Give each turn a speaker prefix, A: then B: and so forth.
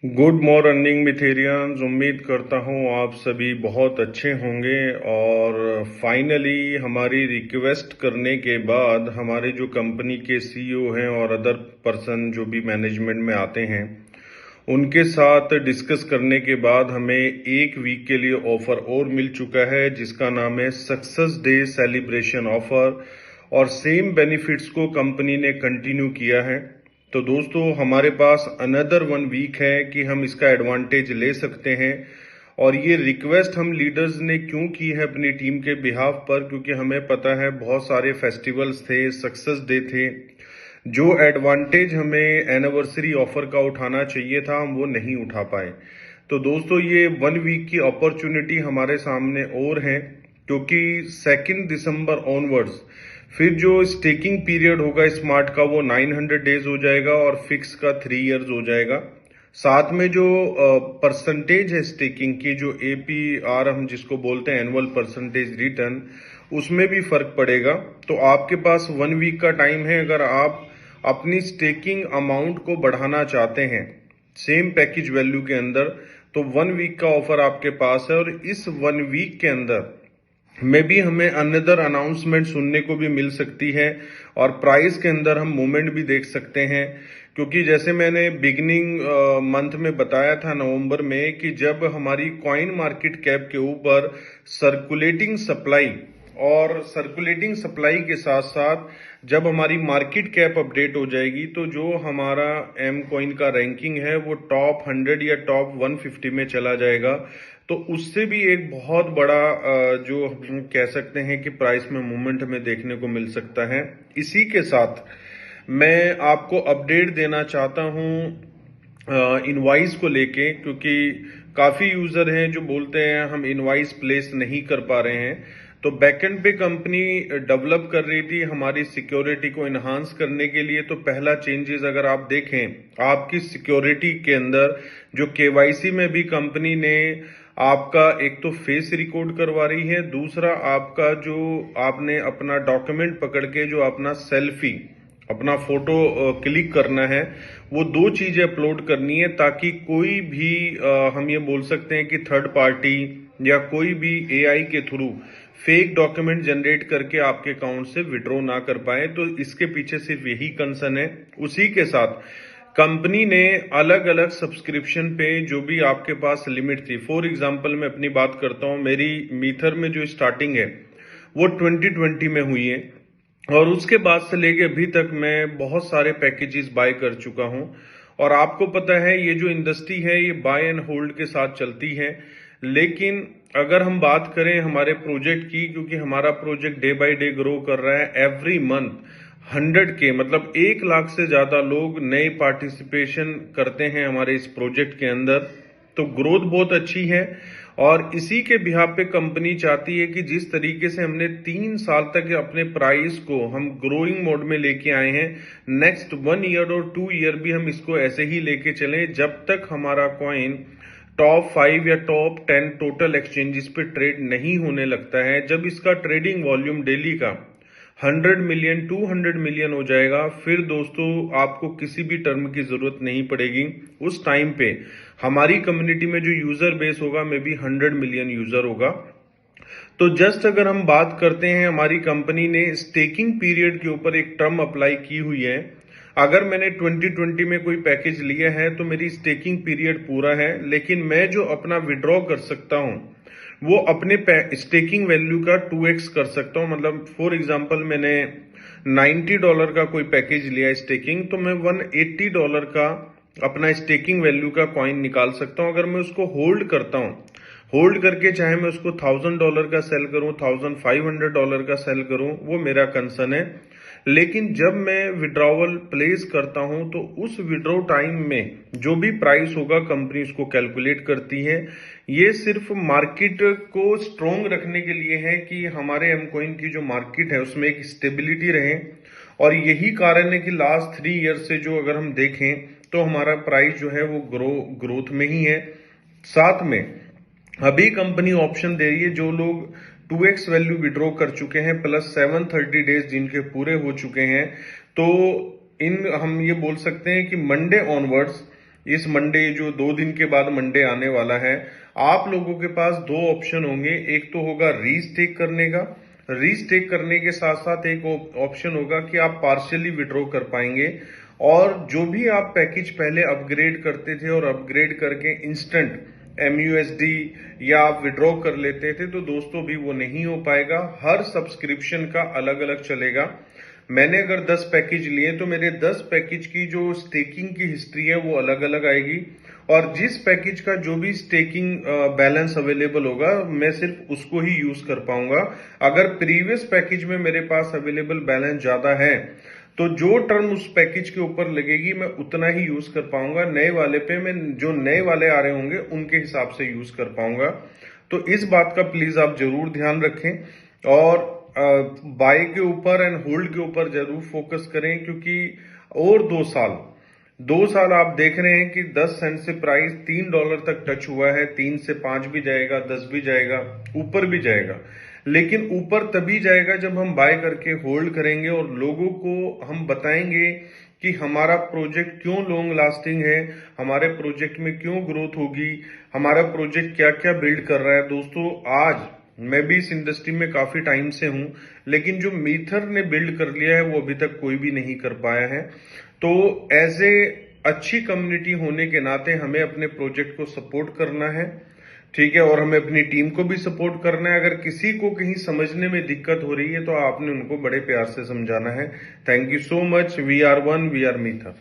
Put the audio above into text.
A: Good morning मिथेरियंस। उम्मीद करता हूँ आप सभी बहुत अच्छे होंगे। और फाइनली हमारी रिक्वेस्ट करने के बाद हमारे जो कंपनी के सीईओ हैं और अदर पर्सन जो भी मैनेजमेंट में आते हैं उनके साथ डिस्कस करने के बाद हमें एक वीक के लिए ऑफर और मिल चुका है, जिसका नाम है सक्सेस डे सेलिब्रेशन ऑफर। और सेम बेनिफिट्स को कंपनी ने कंटिन्यू किया है। तो दोस्तों, हमारे पास अनदर 1 वीक है कि हम इसका एडवांटेज ले सकते हैं। और ये रिक्वेस्ट हम लीडर्स ने क्यों की है अपनी टीम के बिहाफ पर, क्योंकि हमें पता है बहुत सारे फेस्टिवल्स थे, सक्सेस डे थे, जो एडवांटेज हमें एनिवर्सरी ऑफर का उठाना चाहिए था हम वो नहीं उठा पाए। तो दोस्तों, ये 1 वीक की अपॉर्चुनिटी हमारे सामने और है, क्योंकि 2 दिसंबर ऑनवर्ड्स फिर जो स्टेकिंग पीरियड होगा स्मार्ट का वो 900 डेज हो जाएगा और फिक्स का 3 इयर्स हो जाएगा। साथ में जो परसेंटेज है स्टेकिंग की, जो एपीआर हम जिसको बोलते हैं एनुअल परसेंटेज रिटर्न, उसमें भी फर्क पड़ेगा। तो आपके पास 1 वीक का टाइम है। अगर आप अपनी स्टेकिंग अमाउंट को बढ़ाना चाहते हैं सेम पैकेज वैल्यू के अंदर, तो 1 वीक का ऑफर आपके पास है। और इस 1 वीक के अंदर में भी हमें अनदर अनाउंसमेंट सुनने को भी मिल सकती है और प्राइस के अंदर हम मूवमेंट भी देख सकते हैं। क्योंकि जैसे मैंने बिगनिंग मंथ में बताया था नवंबर में, कि जब हमारी कॉइन मार्केट कैप के ऊपर सर्कुलेटिंग सप्लाई के साथ साथ जब हमारी मार्केट कैप अपडेट हो जाएगी, तो जो हमारा एम कॉइन का रैंकिंग है वो टॉप 100 या टॉप 150 में चला जाएगा। तो उससे भी एक बहुत बड़ा जो हम कह सकते हैं कि प्राइस में मूवमेंट हमें देखने को मिल सकता है। इसी के साथ मैं आपको अपडेट देना चाहता हूं इनवॉइस को लेके, क्योंकि काफी यूजर हैं जो बोलते हैं हम इनवॉइस प्लेस नहीं कर पा रहे हैं। तो बैकएंड पे कंपनी डेवलप कर रही थी हमारी सिक्योरिटी को इन्हांस करने के लिए। तो पहला चेंजेस अगर आप देखें आपकी सिक्योरिटी के अंदर, जो केवाईसी में भी कंपनी ने आपका एक तो फेस रिकॉर्ड करवा रही है, दूसरा आपका जो आपने अपना डॉक्यूमेंट पकड़ के जो अपना सेल्फी अपना फोटो क्लिक करना है, वो 2 चीजें अपलोड करनी है, ताकि कोई भी हम ये बोल सकते हैं कि थर्ड पार्टी या कोई भी एआई के थ्रू फेक डॉक्यूमेंट जनरेट करके आपके अकाउंट से विड्रॉ ना कर पाए। तो इसके पीछे सिर्फ यही कंसर्न है। उसी के साथ कंपनी ने अलग अलग सब्सक्रिप्शन पे जो भी आपके पास लिमिट थी, फॉर एग्जांपल मैं अपनी बात करता हूं, मेरी मीथर में जो स्टार्टिंग है वो 2020 में हुई है, और उसके बाद से लेके अभी तक मैं बहुत सारे पैकेजेस बाय कर चुका हूं। और आपको पता है ये जो इंडस्ट्री है ये बाय एंड होल्ड के साथ चलती है। लेकिन अगर हम बात करें हमारे प्रोजेक्ट की, क्योंकि हमारा project day by day grow कर रहा है, एवरी मंथ 100 के मतलब 1 लाख से ज्यादा लोग नए पार्टिसिपेशन करते हैं हमारे इस प्रोजेक्ट के अंदर। तो ग्रोथ बहुत अच्छी है। और इसी के बिहाफ पे कंपनी चाहती है कि जिस तरीके से हमने 3 साल तक अपने प्राइस को हम ग्रोइंग मोड में लेके आए हैं, नेक्स्ट 1 ईयर और 2 ईयर भी हम इसको ऐसे ही लेके चलें, जब तक हमारा कॉइन टॉप 5 या टॉप 10 टोटल एक्सचेंजेस पे ट्रेड नहीं होने लगता है। जब इसका ट्रेडिंग वॉल्यूम डेली का 100 मिलियन 200 मिलियन हो जाएगा, फिर दोस्तों आपको किसी भी टर्म की जरूरत नहीं पड़ेगी। उस टाइम पे हमारी कम्युनिटी में जो यूजर बेस होगा मे बी 100 मिलियन यूजर होगा। तो जस्ट अगर हम बात करते हैं, हमारी कंपनी ने स्टेकिंग पीरियड के ऊपर एक टर्म अप्लाई की हुई है। अगर मैंने 2020 में कोई पैकेज लिया है तो मेरी स्टेकिंग पीरियड पूरा है, लेकिन मैं जो अपना विड्रॉ कर सकता हूं वो अपने स्टेकिंग वैल्यू का 2x कर सकता हूं। मतलब फॉर एग्जांपल मैंने $90 का कोई पैकेज लिया स्टेकिंग, तो मैं $180 का अपना स्टेकिंग वैल्यू का कॉइन निकाल सकता हूं। अगर मैं उसको होल्ड करता हूं, होल्ड करके चाहे मैं उसको $1000 का सेल करूं, $1500 का सेल करूं, वो मेरा कंसर्न है। लेकिन जब मैं विड्रॉवल प्लेस करता हूं तो उस विड्रॉ टाइम में जो भी प्राइस होगा कंपनी उसको कैलकुलेट करती है। ये सिर्फ मार्केट को स्ट्रोंग रखने के लिए है कि हमारे एम कॉइन की जो मार्केट है उसमें एक स्टेबिलिटी रहे। और यही कारण है कि लास्ट 3 ईयर से जो अगर हम देखें तो हमारा प्राइस जो है वो ग्रोथ में ही है। साथ में अभी कंपनी ऑप्शन दे रही है, जो लोग 2x वैल्यू विड्रॉ कर चुके हैं प्लस 730 डेज जिनके पूरे हो चुके हैं, तो इन हम ये बोल सकते हैं कि मंडे ऑनवर्ड्स इस मंडे जो 2 दिन के बाद मंडे आने वाला है, आप लोगों के पास 2 ऑप्शन होंगे। एक तो होगा रीस्टेक करने का, रीस्टेक करने के साथ साथ एक ऑप्शन होगा कि आप पार्शियली विड्रॉ कर पाएंगे। और जो भी आप पैकेज पहले अपग्रेड करते थे और अपग्रेड करके इंस्टेंट MUSD या आप विड्रॉ कर लेते थे, तो दोस्तों भी वो नहीं हो पाएगा। हर सब्सक्रिप्शन का अलग अलग चलेगा। मैंने अगर 10 पैकेज लिए तो मेरे 10 पैकेज की जो स्टेकिंग की हिस्ट्री है वो अलग अलग आएगी, और जिस पैकेज का जो भी स्टेकिंग बैलेंस अवेलेबल होगा मैं सिर्फ उसको ही यूज कर पाऊंगा। अगर प्रीवियस पैकेज में मेरे पास अवेलेबल बैलेंस ज्यादा है तो जो टर्म उस पैकेज के ऊपर लगेगी मैं उतना ही यूज कर पाऊंगा। नए वाले पे मैं जो नए वाले आ रहे होंगे उनके हिसाब से यूज कर पाऊंगा। तो इस बात का प्लीज आप जरूर ध्यान रखें और बाय के ऊपर एंड होल्ड के ऊपर जरूर फोकस करें, क्योंकि और 2 साल आप देख रहे हैं कि 10 सेंट से प्राइस $3 तक टच हुआ है। 3 से 5 भी जाएगा, 10 भी जाएगा, ऊपर भी जाएगा। लेकिन ऊपर तभी जाएगा जब हम बाय करके होल्ड करेंगे और लोगों को हम बताएंगे कि हमारा प्रोजेक्ट क्यों लॉन्ग लास्टिंग है, हमारे प्रोजेक्ट में क्यों ग्रोथ होगी, हमारा प्रोजेक्ट क्या क्या बिल्ड कर रहा है। दोस्तों आज मैं भी इस इंडस्ट्री में काफी टाइम से हूं, लेकिन जो मीथर ने बिल्ड कर लिया है वो अभी तक कोई भी नहीं कर पाया है। तो एज ए अच्छी कम्युनिटी होने के नाते हमें अपने प्रोजेक्ट को सपोर्ट करना है, ठीक है, और हमें अपनी टीम को भी सपोर्ट करना है। अगर किसी को कहीं समझने में दिक्कत हो रही है तो आपने उनको बड़े प्यार से समझाना है। Thank you so much. We are one, we are मीथर।